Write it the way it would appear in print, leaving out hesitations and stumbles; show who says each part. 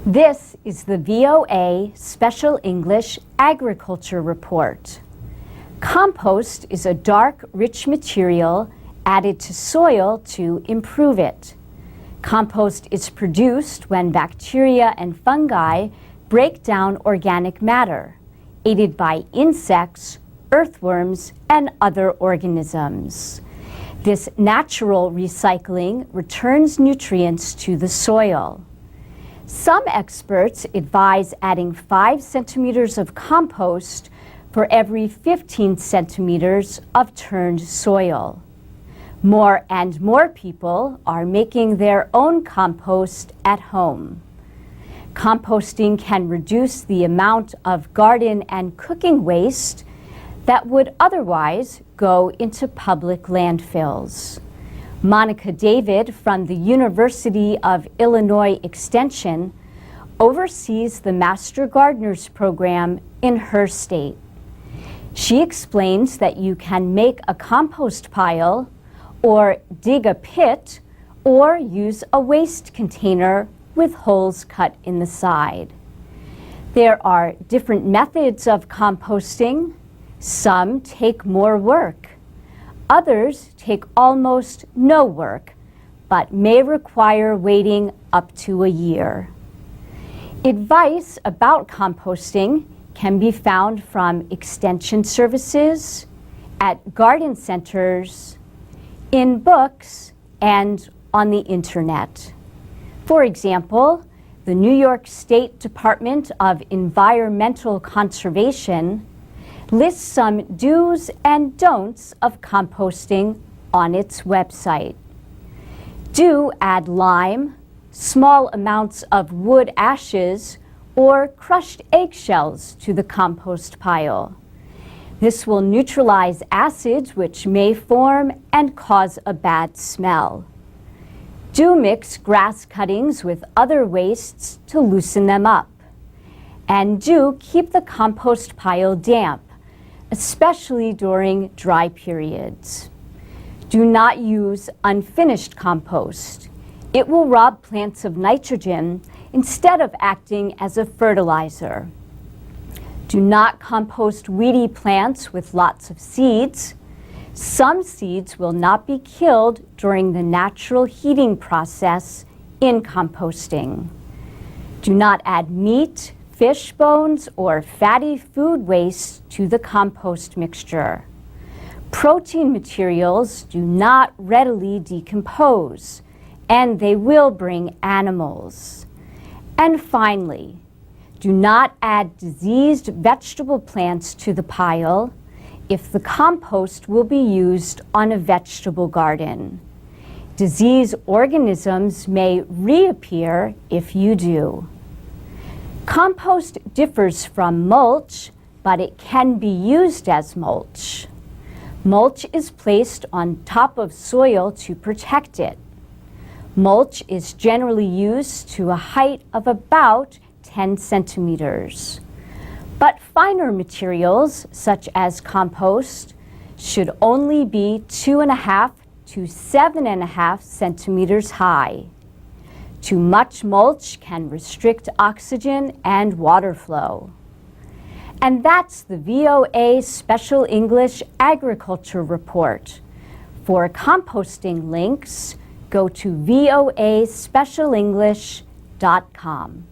Speaker 1: This is the VOA Special English Agriculture Report. Compost is a dark, rich material added to soil to improve it. Compost is produced when bacteria and fungi break down organic matter, aided by insects, earthworms, and other organisms. This natural recycling returns nutrients to the soil. Some experts advise adding 5 centimeters of compost for every 15 centimeters of turned soil. More and more people are making their own compost at home. Composting can reduce the amount of garden and cooking waste that would otherwise go into public landfills. Monica David from the University of Illinois Extension oversees the Master Gardeners program in her state. She explains that you can make a compost pile, or dig a pit, or use a waste container with holes cut in the side. There are different methods of composting. Some take more work. Others take almost no work, but may require waiting up to a year. Advice about composting can be found from extension services, at garden centers, in books, and on the internet. For example, the New York State Department of Environmental Conservation lists some do's and don'ts of composting on its website. Do add lime, small amounts of wood ashes, or crushed eggshells to the compost pile. This will neutralize acids which may form and cause a bad smell. Do mix grass cuttings with other wastes to loosen them up. And do keep the compost pile damp, especially during dry periods. Do not use unfinished compost. It will rob plants of nitrogen instead of acting as a fertilizer. Do not compost weedy plants with lots of seeds. Some seeds will not be killed during the natural heating process in composting. Do not add meat, fish bones, or fatty food waste to the compost mixture. Protein materials do not readily decompose, and they will bring animals. And finally, do not add diseased vegetable plants to the pile if the compost will be used on a vegetable garden. Disease organisms may reappear if you do. Compost differs from mulch, but it can be used as mulch. Mulch is placed on top of soil to protect it. Mulch is generally used to a height of about 10 centimeters. But finer materials, such as compost, should only be 2.5 to 7.5 centimeters high. Too much mulch can restrict oxygen and water flow. And that's the VOA Special English Agriculture Report. For composting links, go to voaspecialenglish.com.